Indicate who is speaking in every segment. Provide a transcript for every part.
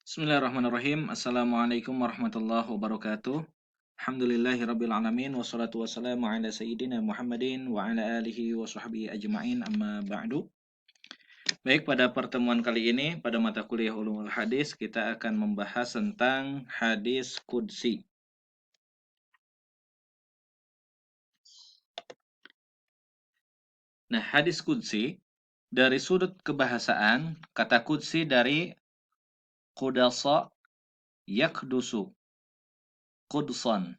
Speaker 1: Bismillahirrahmanirrahim. Assalamualaikum warahmatullahi wabarakatuh. Alhamdulillahirabbil alamin wassalatu wassalamu ala sayyidina Muhammadin wa ala alihi wa sahbihi ajma'in amma ba'du. Baik, pada pertemuan kali ini pada mata kuliah Ulumul Hadis kita akan membahas tentang hadis qudsi. Nah, hadis qudsi dari sudut kebahasaan, kata qudsi dari qudasa yakdusu, qudsan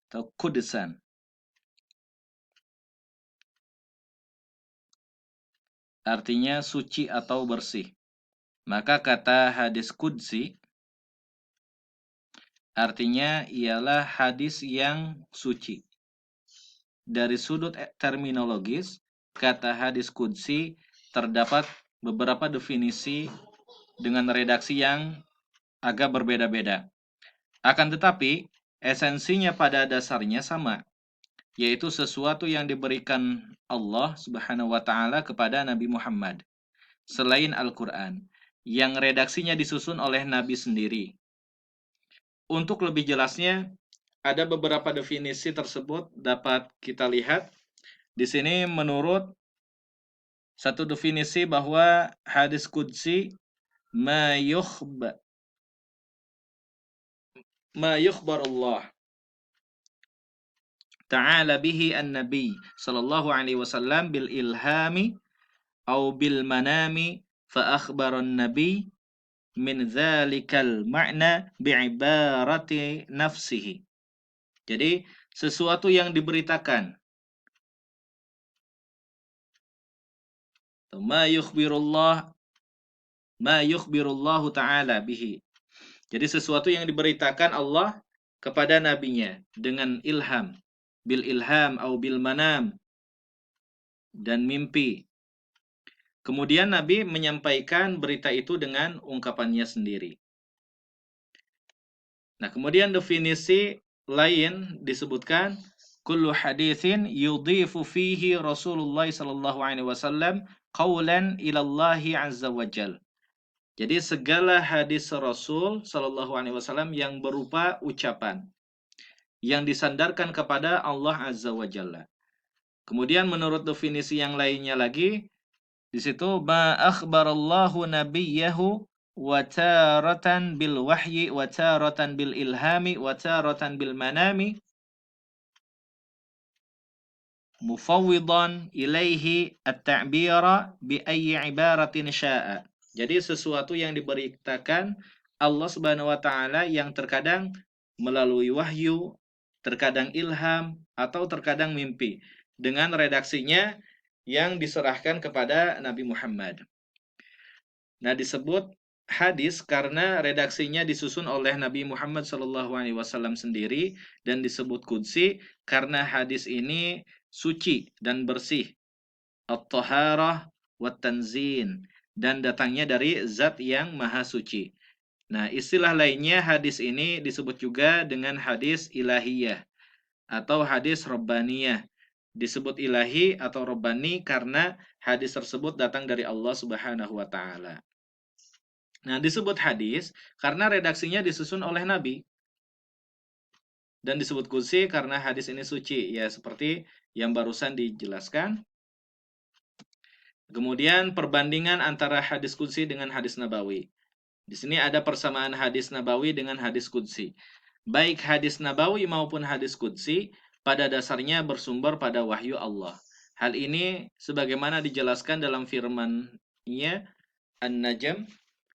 Speaker 1: atau qudsan. Artinya suci atau bersih. Maka kata hadis qudsi artinya ialah hadis yang suci. Dari sudut terminologis, kata hadis qudsi terdapat beberapa definisi dengan redaksi yang agak berbeda-beda. Akan tetapi, esensinya pada dasarnya sama, yaitu sesuatu yang diberikan Allah Subhanahu wa taala kepada Nabi Muhammad selain Al-Qur'an, yang redaksinya disusun oleh Nabi sendiri. Untuk lebih jelasnya, ada beberapa definisi tersebut dapat kita lihat. Di sini menurut satu definisi bahwa hadis qudsi ma yukhbar Allah ta'ala bihi an-nabi sallallahu alaihi wasallam bil ilhami au bil manami fa akhbara an-nabi min dzalikal ma'na bi'ibarati nafsihi. Jadi sesuatu yang diberitakan, ma yukhbirullahu ta'ala bihi. Jadi sesuatu yang diberitakan Allah kepada nabinya dengan ilham, bil ilham au bil manam, dan mimpi. Kemudian Nabi menyampaikan berita itu dengan ungkapannya sendiri. Nah, kemudian definisi lain disebutkan kullu haditsin yudhifu fihi Rasulullah sallallahu alaihi wasallam qaulan ila Allah azza wajal. Jadi segala hadis Rasul sallallahu alaihi wasallam yang berupa ucapan yang disandarkan kepada Allah azza wajalla. Kemudian menurut definisi yang lainnya lagi, di situ ma akhbarallahu nabiyyahu wa taratan bil wahyi wa taratan bil ilhami wa taratan bil manami mufawwidan ilaihi at-ta'bira bi ayyi ibaratin syaa. Jadi sesuatu yang diberitakan Allah Subhanahu wa taala yang terkadang melalui wahyu, terkadang ilham, atau terkadang mimpi dengan redaksinya yang diserahkan kepada Nabi Muhammad. Nah, disebut hadis karena redaksinya disusun oleh Nabi Muhammad SAW sendiri, dan disebut qudsi karena hadis ini suci dan bersih, at-taharah wat tanzin, dan datangnya dari zat yang maha suci. Nah, istilah lainnya hadis ini disebut juga dengan hadis ilahiyah atau hadis rabbaniyah. Disebut ilahi atau rabbani karena hadis tersebut datang dari Allah Subhanahu wa taala. Nah, disebut hadis karena redaksinya disusun oleh Nabi. Dan disebut qudsi karena hadis ini suci, ya seperti yang barusan dijelaskan. Kemudian perbandingan antara hadis qudsi dengan hadis nabawi. Di sini ada persamaan hadis nabawi dengan hadis qudsi. Baik hadis nabawi maupun hadis qudsi pada dasarnya bersumber pada wahyu Allah. Hal ini sebagaimana dijelaskan dalam firman-Nya An-Najm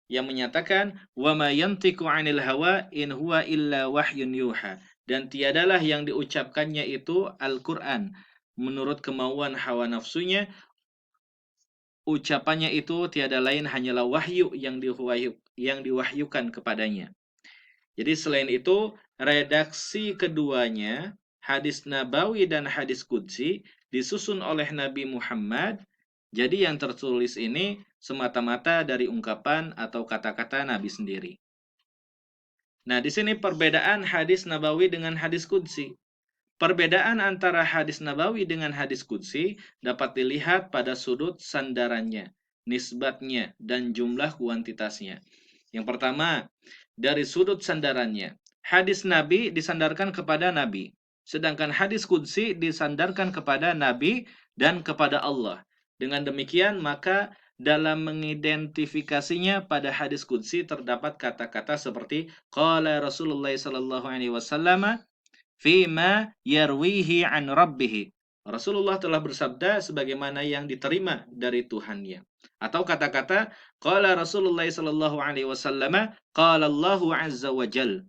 Speaker 1: yang menyatakan wa ma yantiqu 'anil hawa in huwa illa wahyun yuha, dan tiadalah yang diucapkannya itu Al-Qur'an menurut kemauan hawa nafsunya, ucapannya itu tiada lain hanyalah wahyu yang diwahyukan kepadanya. Jadi selain itu, redaksi keduanya, hadis nabawi dan hadis qudsi, disusun oleh Nabi Muhammad. Jadi yang tertulis ini semata-mata dari ungkapan atau kata-kata Nabi sendiri. Nah, di sini perbedaan hadis nabawi dengan hadis qudsi. Perbedaan antara hadis nabawi dengan hadis qudsi dapat dilihat pada sudut sandarannya. nisbatnya dan jumlah kuantitasnya. Yang pertama, dari sudut sandarannya. Hadis Nabi disandarkan kepada Nabi, sedangkan hadis qudsi disandarkan kepada Nabi dan kepada Allah. Dengan demikian, maka dalam mengidentifikasinya pada hadis qudsi terdapat kata-kata seperti qala Rasulullah sallallahu alaihi wasallam fima yarwihi an rabbih. Rasulullah telah bersabda sebagaimana yang diterima dari Tuhannya. Atau kata-kata qala Rasulullah sallallahu alaihi wasallam qala Allahu azza wa jal.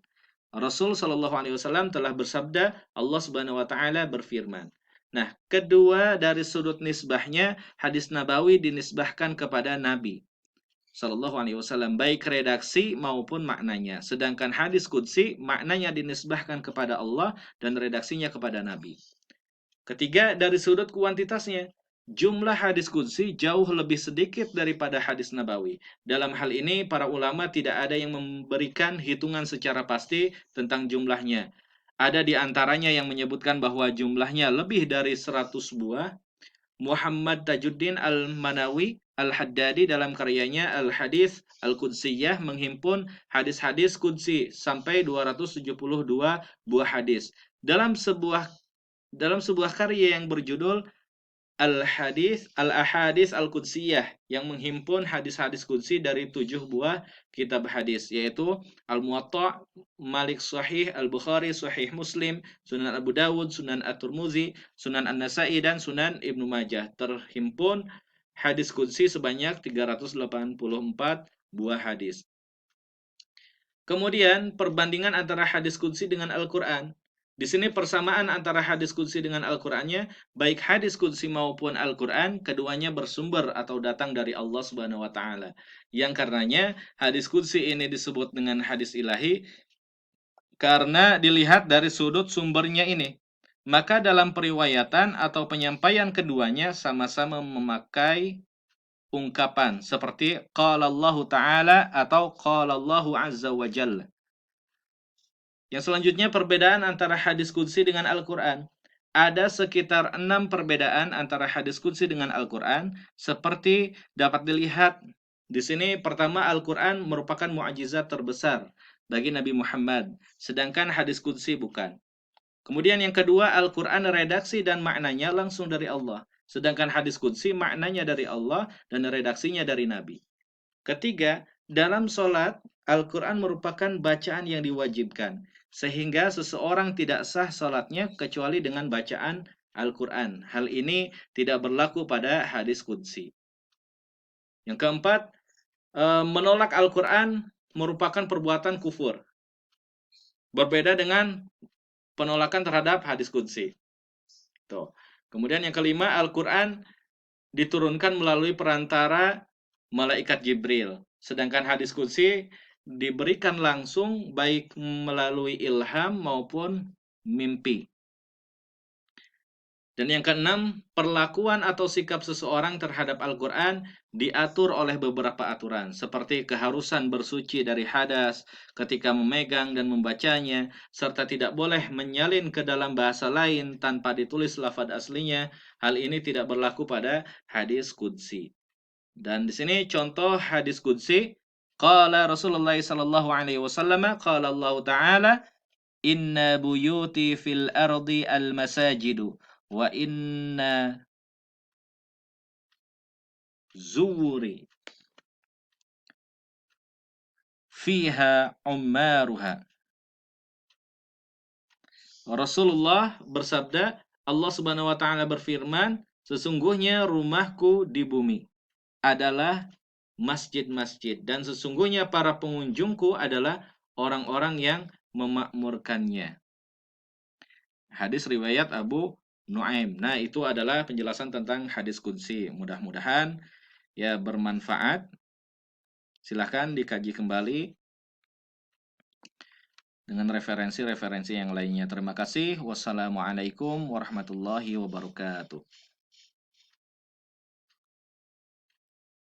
Speaker 1: Rasul sallallahu alaihi wasallam telah bersabda, Allah Subhanahu wa taala berfirman. Nah, kedua dari sudut nisbahnya, hadis nabawi dinisbahkan kepada Nabi Sallallahu Alaihi Wasallam, baik redaksi maupun maknanya. Sedangkan hadis qudsi maknanya dinisbahkan kepada Allah dan redaksinya kepada Nabi. Ketiga, dari sudut kuantitasnya, jumlah hadis qudsi jauh lebih sedikit daripada hadis nabawi. Dalam hal ini, para ulama tidak ada yang memberikan hitungan secara pasti tentang jumlahnya. Ada di antaranya yang menyebutkan bahwa jumlahnya lebih dari 100 buah. Muhammad Tajuddin Al-Manawi Al-Haddadi dalam karyanya Al-Hadis Al-Qudsiyah menghimpun hadis-hadis qudsi sampai 272 buah hadis. Dalam sebuah karya yang berjudul Al-Ahadis Al-Qudsiyah yang menghimpun hadis-hadis qudsi dari 7 buah kitab hadis, yaitu Al-Muwatta, Malik Sahih, Al-Bukhari, Sahih Muslim, Sunan Abu Dawud, Sunan At-Tirmidzi, Sunan An-Nasa'i, dan Sunan Ibnu Majah. Terhimpun hadis qudsi sebanyak 384 buah hadis. Kemudian perbandingan antara hadis qudsi dengan Al-Quran. Di sini persamaan antara hadis qudsi dengan Al-Qur'annya, baik hadis qudsi maupun Al-Qur'an, keduanya bersumber atau datang dari Allah Subhanahu wa taala. Yang karenanya hadis qudsi ini disebut dengan hadis ilahi karena dilihat dari sudut sumbernya ini. Maka dalam periwayatan atau penyampaian keduanya sama-sama memakai ungkapan seperti qala Allah taala atau qala Allah azza wa jalla. Yang selanjutnya perbedaan antara hadis qudsi dengan Al-Quran. Ada sekitar 6 perbedaan antara hadis qudsi dengan Al-Quran, seperti dapat dilihat di sini. Pertama, Al-Quran merupakan mukjizat terbesar bagi Nabi Muhammad, sedangkan hadis qudsi bukan. Kemudian yang kedua, Al-Quran redaksi dan maknanya langsung dari Allah, sedangkan hadis qudsi maknanya dari Allah dan redaksinya dari Nabi. Ketiga, dalam sholat, Al-Quran merupakan bacaan yang diwajibkan, sehingga seseorang tidak sah sholatnya kecuali dengan bacaan Al-Quran. Hal ini tidak berlaku pada hadis qudsi. Yang keempat, menolak Al-Quran merupakan perbuatan kufur. Berbeda dengan penolakan terhadap hadis qudsi. Tuh. Kemudian yang kelima, Al-Quran diturunkan melalui perantara malaikat Jibril. Sedangkan hadis qudsi diberikan langsung baik melalui ilham maupun mimpi. Dan yang keenam, perlakuan atau sikap seseorang terhadap Al-Quran diatur oleh beberapa aturan, seperti keharusan bersuci dari hadas ketika memegang dan membacanya, serta tidak boleh menyalin ke dalam bahasa lain tanpa ditulis lafaz aslinya. Hal ini tidak berlaku pada hadis qudsi. Dan di sini contoh hadis qudsi, qala Rasulullah sallallahu alaihi wasallam, qala Allah taala, inna buyuti fil ardi al masajidu wa inna zuwuri fiha ummaruha. Rasulullah bersabda, Allah Subhanahu wa taala berfirman, sesungguhnya rumahku di bumi adalah masjid-masjid, dan sesungguhnya para pengunjungku adalah orang-orang yang memakmurkannya. Hadis riwayat Abu Nuaim. Nah, itu adalah penjelasan tentang hadis qudsi. Mudah-mudahan ya bermanfaat. Silahkan dikaji kembali dengan referensi-referensi yang lainnya. Terima kasih. Wassalamualaikum warahmatullahi wabarakatuh.